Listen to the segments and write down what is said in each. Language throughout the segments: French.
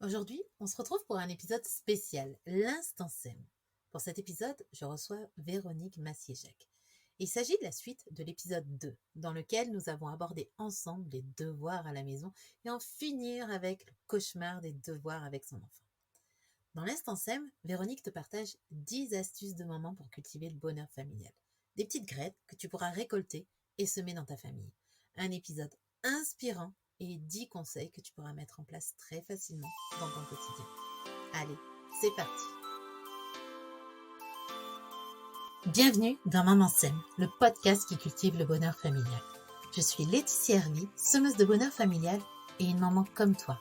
Aujourd'hui, on se retrouve pour un épisode spécial, l'Instant Sème. Pour cet épisode, je reçois Véronique Massiéjac. Il s'agit de la suite de l'épisode 2, dans lequel nous avons abordé ensemble les devoirs à la maison et en finir avec le cauchemar des devoirs avec son enfant. Dans l'Instant Sème, Véronique te partage 10 astuces de maman pour cultiver le bonheur familial. Des petites graines que tu pourras récolter et semer dans ta famille. Un épisode inspirant et 10 conseils que tu pourras mettre en place très facilement dans ton quotidien. Allez, c'est parti. Bienvenue dans Maman Sème, le podcast qui cultive le bonheur familial. Je suis Laetitia Hervy, semeuse de bonheur familial et une maman comme toi.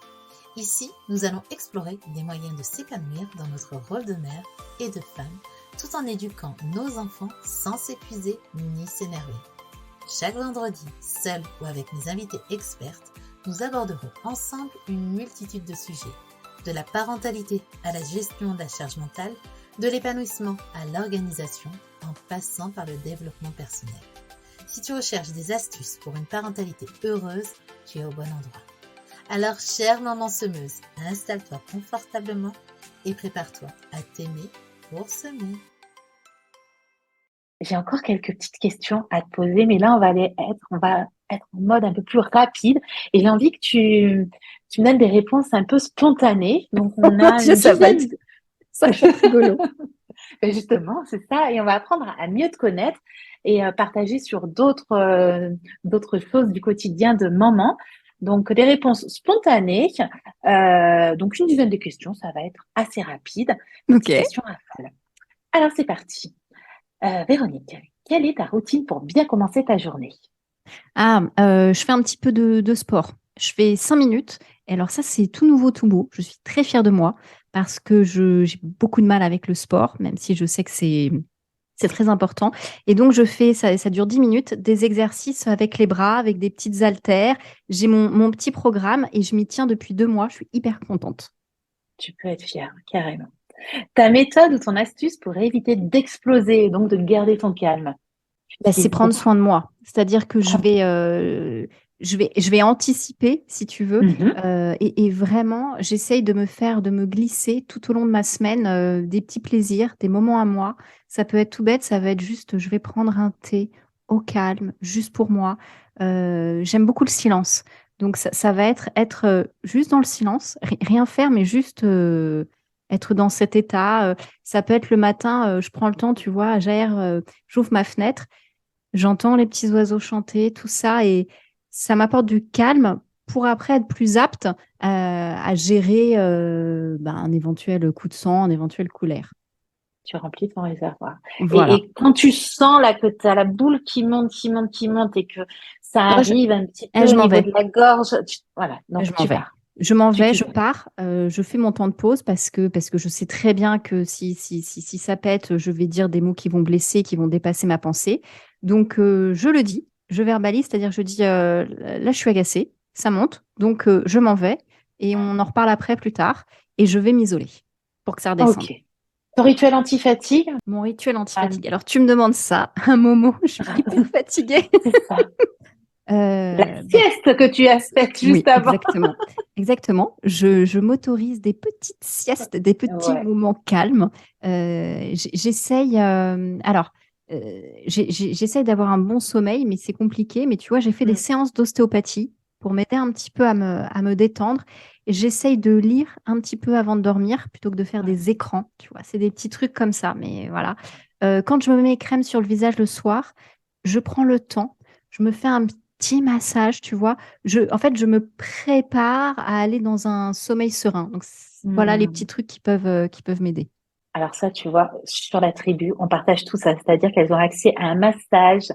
Ici, nous allons explorer des moyens de s'épanouir dans notre rôle de mère et de femme, tout en éduquant nos enfants sans s'épuiser ni s'énerver. Chaque vendredi, seul ou avec mes invités expertes, nous aborderons ensemble une multitude de sujets, de la parentalité à la gestion de la charge mentale, de l'épanouissement à l'organisation, en passant par le développement personnel. Si tu recherches des astuces pour une parentalité heureuse, tu es au bon endroit. Alors, chère maman semeuse, installe-toi confortablement et prépare-toi à t'aimer pour semer. J'ai encore quelques petites questions à te poser, mais là, on va être en mode un peu plus rapide. Et j'ai envie que tu me donnes des réponses un peu spontanées. Donc, on a Dieu, une dizaine. ça va être rigolo. Ben justement, c'est ça. Et on va apprendre à mieux te connaître et partager sur d'autres choses du quotidien de maman. Donc, des réponses spontanées. Donc, une dizaine de questions. Ça va être assez rapide. Ok. Petites questions rafales. Alors, c'est parti. Véronique, quelle est ta routine pour bien commencer ta journée? Je fais un petit peu de sport. Je fais 5 minutes. Et alors ça, c'est tout nouveau, tout beau. Je suis très fière de moi parce que j'ai beaucoup de mal avec le sport, même si je sais que c'est très important. Et donc, ça dure 10 minutes, des exercices avec les bras, avec des petites haltères. J'ai mon petit programme et je m'y tiens depuis 2 mois. Je suis hyper contente. Tu peux être fière, carrément. Ta méthode ou ton astuce pour éviter d'exploser et donc de garder ton calme? Tu C'est utilises prendre beaucoup. soin de moi. C'est-à-dire que Prends- je vais anticiper, si tu veux, Mhm. et vraiment, j'essaye de me glisser tout au long de ma semaine des petits plaisirs, des moments à moi. Ça peut être tout bête, ça va être juste, je vais prendre un thé au calme, juste pour moi. J'aime beaucoup le silence. Donc, ça va être juste dans le silence, rien faire, mais juste être dans cet état. Ça peut être le matin, je prends le temps, tu vois, j'aère, j'ouvre ma fenêtre. J'entends les petits oiseaux chanter, tout ça, et ça m'apporte du calme pour après être plus apte à gérer un éventuel coup de sang, un éventuel coup d'air. Tu remplis ton réservoir. Voilà. Et quand tu sens là que tu as la boule qui monte, qui monte, qui monte et que ça Oh, je, arrive un petit peu je au m'en niveau vais. de la gorge, voilà, Je donc m'en tu vais. pars. Je m'en Tu vais, je t'isoles. pars, je fais mon temps de pause parce que je sais très bien que si ça pète, je vais dire des mots qui vont blesser, qui vont dépasser ma pensée. Donc, je le dis, je verbalise, c'est-à-dire je dis là, je suis agacée, ça monte, donc je m'en vais et on en reparle après plus tard et je vais m'isoler pour que ça redescende. Ok. Ton rituel anti-fatigue? Mon rituel Ah, anti-fatigue. Alors, tu me demandes ça à un moment où je suis hyper fatiguée. c'est ça. La Bah, sieste que tu as faite juste oui, avant. exactement. Exactement. Je m'autorise des petites siestes, des petits Ouais. moments calmes. J'essaye. J'essaye d'avoir un bon sommeil, mais c'est compliqué. Mais tu vois, j'ai fait des Mm. séances d'ostéopathie pour m'aider un petit peu à me détendre. Et j'essaye de lire un petit peu avant de dormir plutôt que de faire Ouais. des écrans. Tu vois, c'est des petits trucs comme ça. Mais voilà. Quand je me mets crème sur le visage le soir, je prends le temps. Je me fais un petit massage, tu vois. En fait, je me prépare à aller dans un sommeil serein. Donc, voilà les petits Mm. trucs qui peuvent m'aider. Alors ça, tu vois, sur la tribu, on partage tout ça, c'est-à-dire qu'elles ont accès à un massage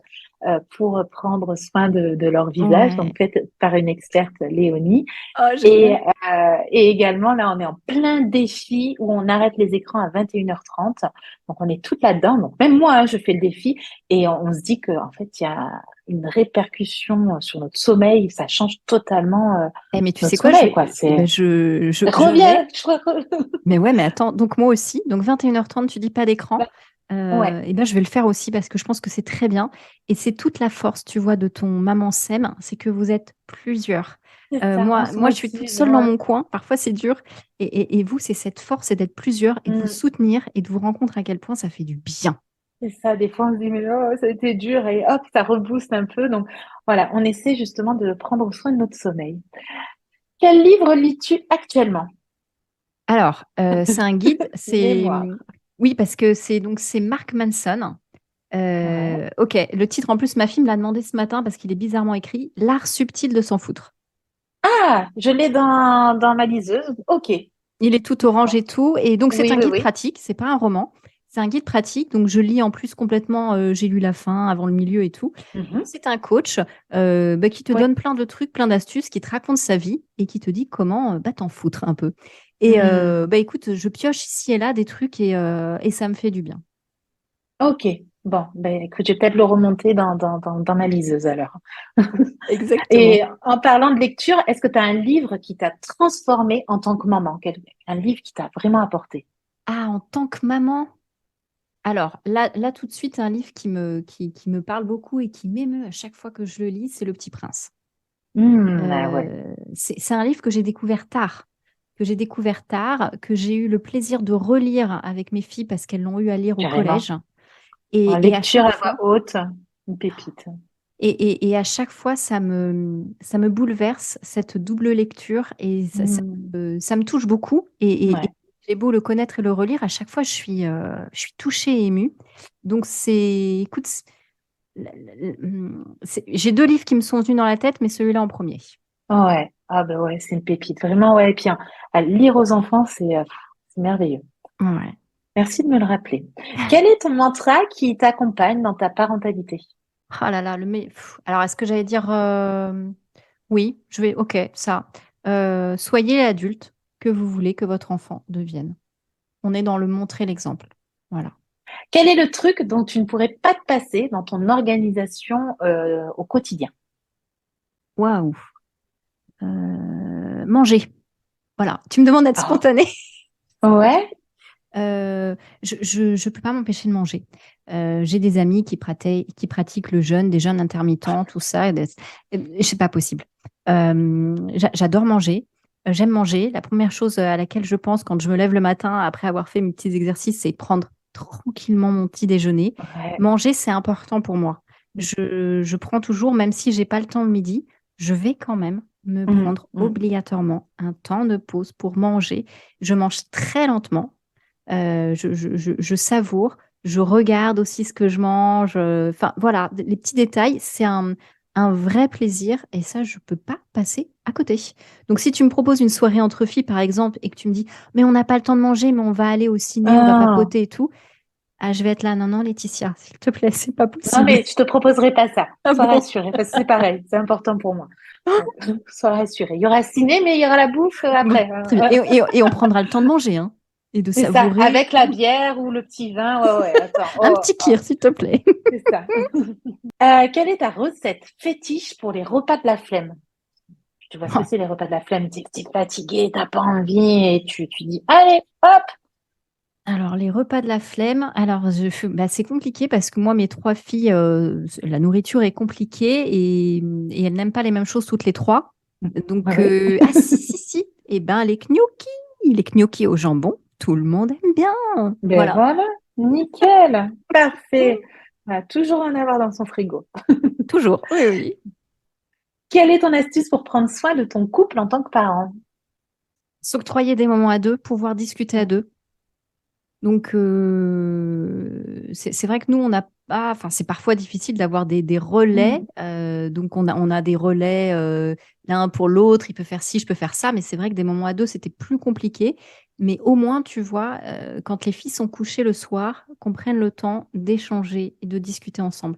pour prendre soin de leur visage, Ouais. donc fait par une experte, Léonie. Oh, Et, génial. et également, là, on est en plein défi où on arrête les écrans à 21h30. Donc, on est toutes là-dedans. Donc, même moi, hein, je fais le défi et on se dit que, en fait, il y a une répercussion sur notre sommeil. Ça change totalement Mais tu sais notre quoi, sommeil, quoi. C'est, je vais. reviens, je crois. Mais ouais, mais attends, donc moi aussi. Donc 21h30, tu dis pas d'écran. Ouais. Et ben, je vais le faire aussi parce que je pense que c'est très bien. Et c'est toute la force, tu vois, de ton maman sème, c'est que vous êtes plusieurs. C'est ça, on se Moi, je suis toute motive. seule dans Ouais. mon coin. Parfois, c'est dur. Et vous, c'est cette force, c'est d'être plusieurs et de vous Mm. soutenir et de vous rendre compte à quel point ça fait du bien. C'est ça, des fois on se dit, mais oh, ça a été dur et hop, ça rebooste un peu. Donc voilà, on essaie justement de prendre soin de notre sommeil. Quel livre lis-tu actuellement? Alors, c'est un guide. Mémoire. Oui, parce que c'est Mark Manson. Ouais. Ok, le titre en plus, ma fille me l'a demandé ce matin parce qu'il est bizarrement écrit L'art subtil de s'en foutre. Ah, je l'ai dans ma liseuse. Ok. Il est tout orange et tout. Et donc, c'est Oui, un oui, guide oui. pratique, c'est pas un roman. C'est un guide pratique. Donc, je lis en plus complètement, j'ai lu la fin avant le milieu et tout. Mhm. C'est un coach qui te Oui. donne plein de trucs, plein d'astuces, qui te raconte sa vie et qui te dit comment t'en foutre un peu. Et Hmm. écoute, je pioche ici et là des trucs et ça me fait du bien. Ok. Bon, ben écoute, je vais peut-être le remonter dans ma liseuse alors. Exactement. Et en parlant de lecture, est-ce que tu as un livre qui t'a transformé en tant que maman? Un livre qui t'a vraiment apporté? Ah, en tant que maman, alors là tout de suite, un livre qui me parle beaucoup et qui m'émeut à chaque fois que je le lis, c'est Le Petit Prince. Ah ouais, C'est un livre que j'ai eu le plaisir de relire avec mes filles parce qu'elles l'ont eu à lire au carrément. collège. En Et à lecture chaque à voix fois, haute, une pépite. et à chaque fois, ça me bouleverse cette double lecture et Hmm. ça me touche beaucoup. Et Ouais. j'ai beau le connaître et le relire, à chaque fois, je suis touchée et émue. Donc écoute, j'ai deux livres qui me sont venus dans la tête, mais celui-là en premier. Ouais. Ah bah ouais, c'est une pépite. Vraiment, ouais. Et puis, hein, à lire aux enfants, c'est merveilleux. Ouais. Merci de me le rappeler. Quel est ton mantra qui t'accompagne dans ta parentalité? Ah là là, alors est-ce que j'allais dire oui, ok, ça. Soyez l'adulte que vous voulez que votre enfant devienne. On est dans le montrer l'exemple. Voilà. Quel est le truc dont tu ne pourrais pas te passer dans ton organisation au quotidien? Waouh. Manger. Voilà. Tu me demandes d'être Ah, spontanée. ouais, Je peux pas m'empêcher de manger. J'ai des amis qui pratiquent le jeûne, des jeûnes intermittents, tout ça. C'est pas possible. J'adore manger. J'aime manger. La première chose à laquelle je pense quand je me lève le matin après avoir fait mes petits exercices, c'est prendre tranquillement mon petit déjeuner. ouais. Manger, c'est important pour moi. Je prends toujours, même si j'ai pas le temps le midi, je vais quand même me Mm, prendre mm. obligatoirement un temps de pause pour manger. Je mange très lentement. Je savoure, je regarde aussi ce que je mange. Enfin, voilà, les petits détails, c'est un vrai plaisir et ça, je peux pas passer à côté. Donc, si tu me proposes une soirée entre filles, par exemple, et que tu me dis, mais on n'a pas le temps de manger, mais on va aller au ciné, on va Ah, papoter et tout, ah, je vais être là, non, non, Laetitia, s'il te plaît, c'est pas non, possible. mais je te proposerai pas ça. Ah Sois bon? rassurée, parce que c'est pareil, c'est important pour moi. Donc, sois rassurée. Il y aura ciné, mais il y aura la bouffe Bon, après. très bien. Et on prendra le temps de manger, hein, et de C'est ça, savourer. avec la bière ou le petit vin. Ouais, ouais, attends. Un Oh, petit oh, kir, s'il te plaît. c'est ça. Quelle est ta recette fétiche pour les repas de la flemme? Tu vois ce que c'est les repas de la flemme? T'es fatigué, t'as pas envie et tu dis, allez, hop! Alors, les repas de la flemme, alors c'est compliqué parce que moi, mes trois filles, la nourriture est compliquée et elles n'aiment pas les mêmes choses toutes les trois. Oui, Donc, oui. ah si, si, si, eh ben, les gnocchis au jambon, tout le monde aime bien. Ben Voilà. voilà, nickel, parfait. Mm. On va toujours en avoir dans son frigo. Toujours, oui, oui. Quelle est ton astuce pour prendre soin de ton couple en tant que parent? S'octroyer des moments à deux, pouvoir discuter à deux. Donc, c'est vrai que nous, on n'a pas, enfin, c'est parfois difficile d'avoir des relais. Mm. Donc, on a des relais l'un pour l'autre. Il peut faire ci, je peux faire ça. Mais c'est vrai que des moments à deux, c'était plus compliqué. Mais au moins, tu vois, quand les filles sont couchées le soir, qu'on prenne le temps d'échanger et de discuter ensemble.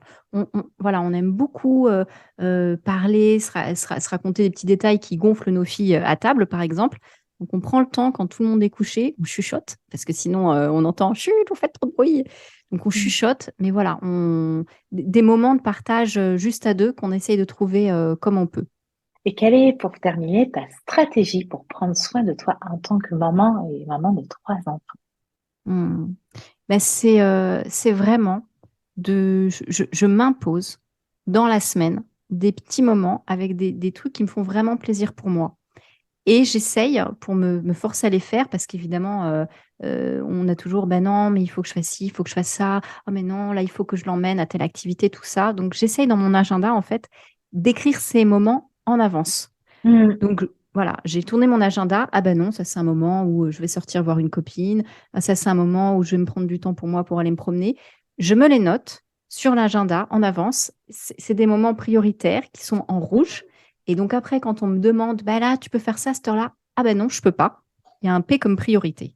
Voilà, on aime beaucoup parler, se raconter des petits détails qui gonflent nos filles à table, par exemple. Donc, on prend le temps quand tout le monde est couché, on chuchote, parce que sinon, on entend chut, vous faites trop de bruit. Donc, on Mm. chuchote, mais voilà, des moments de partage juste à deux qu'on essaye de trouver comme on peut. Et quelle est, pour terminer, ta stratégie pour prendre soin de toi en tant que maman et maman de trois enfants? Hmm. Ben, c'est vraiment je m'impose dans la semaine des petits moments avec des trucs qui me font vraiment plaisir pour moi. Et j'essaye pour me forcer à les faire parce qu'évidemment, on a toujours, ben non, mais il faut que je fasse ci, il faut que je fasse ça. Oh, mais non, là, il faut que je l'emmène à telle activité, tout ça. Donc, j'essaye dans mon agenda, en fait, d'écrire ces moments en avance. Donc, voilà, j'ai tourné mon agenda. Ah ben non, ça, c'est un moment où je vais sortir voir une copine. Ah, ça, c'est un moment où je vais me prendre du temps pour moi pour aller me promener. Je me les note sur l'agenda en avance. C'est des moments prioritaires qui sont en rouge. Et donc après, quand on me demande, bah là, tu peux faire ça à cette heure-là? Ah ben non, je peux pas. Il y a un P comme priorité.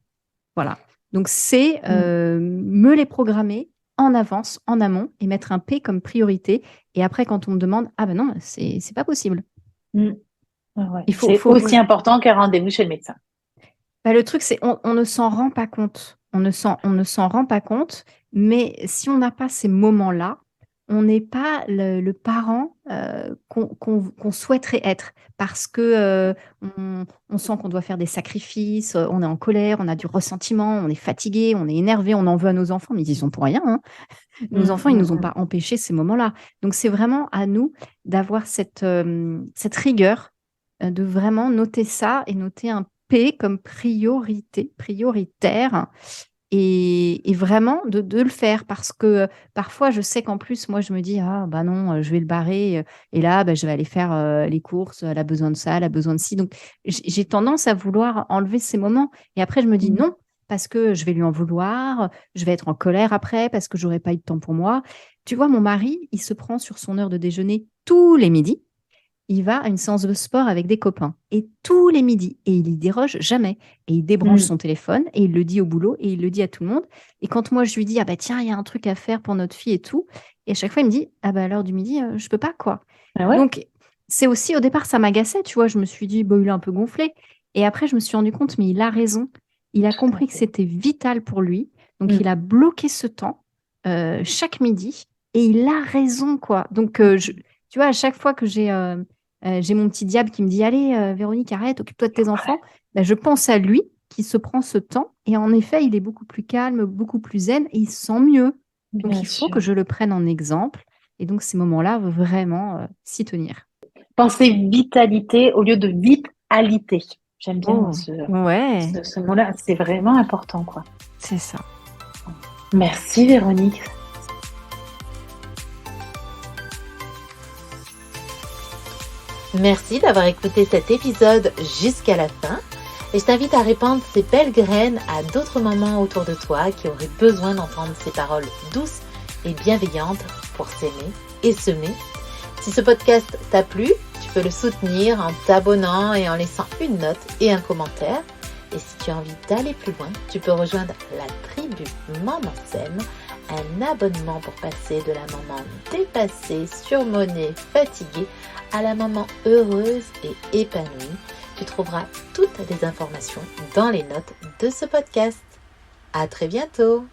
Voilà. Donc c'est me les programmer en avance, en amont, et mettre un P comme priorité. Et après, quand on me demande, ah ben non, c'est pas possible. Ouais. Il faut, C'est faut... aussi important qu'un rendez-vous chez le médecin. Bah, le truc, c'est on ne s'en rend pas compte. On ne s'en rend pas compte, mais si on n'a pas ces moments-là, on n'est pas le parent qu'on souhaiterait être parce que on sent qu'on doit faire des sacrifices, on est en colère, on a du ressentiment, on est fatigué, on est énervé, on en veut à nos enfants, mais ils y sont pour rien, hein. Nos enfants, ils ne nous ont pas empêché ces moments-là. Donc, c'est vraiment à nous d'avoir cette rigueur, de vraiment noter ça et noter un P comme prioritaire, et vraiment de le faire parce que parfois, je sais qu'en plus, moi, je me dis, ah, bah non, je vais le barrer et là, bah, je vais aller faire les courses, elle a besoin de ça, elle a besoin de ci. Donc, j'ai tendance à vouloir enlever ces moments et après, je me dis non, parce que je vais lui en vouloir, je vais être en colère après parce que j'aurai pas eu de temps pour moi. Tu vois, mon mari, il se prend sur son heure de déjeuner tous les midis. Il va à une séance de sport avec des copains et tous les midis et il y déroge jamais et il débranche son téléphone et il le dit au boulot et il le dit à tout le monde. Et quand moi je lui dis ah bah tiens, il y a un truc à faire pour notre fille et tout, et à chaque fois il me dit ah bah à l'heure du midi je peux pas quoi. Ah ouais. Donc c'est aussi au départ ça m'agaçait, tu vois, je me suis dit bon il est un peu gonflé et après je me suis rendu compte mais il a raison, il a compris que c'était vital pour lui, donc il a bloqué ce temps chaque midi et il a raison quoi. Donc tu vois, à chaque fois que j'ai mon petit diable qui me dit allez Véronique, arrête, occupe-toi de tes enfants, ben, je pense à lui qui se prend ce temps et en effet il est beaucoup plus calme, beaucoup plus zen et il se sent mieux. Donc Bien il faut sûr. que je le prenne en exemple et donc ces moments-là vraiment s'y tenir. Penser vitalité au lieu de vitalité. J'aime bien Ouais, ce mot-là. C'est vraiment important, quoi. c'est ça. Merci Véronique. Merci d'avoir écouté cet épisode jusqu'à la fin et je t'invite à répandre ces belles graines à d'autres mamans autour de toi qui auraient besoin d'entendre ces paroles douces et bienveillantes pour s'aimer et semer. Si ce podcast t'a plu, tu peux le soutenir en t'abonnant et en laissant une note et un commentaire. Et si tu as envie d'aller plus loin, tu peux rejoindre la tribu Maman Sème, un abonnement pour passer de la maman dépassée, surmonnée, fatiguée à la maman heureuse et épanouie. Tu trouveras toutes les informations dans les notes de ce podcast. À très bientôt!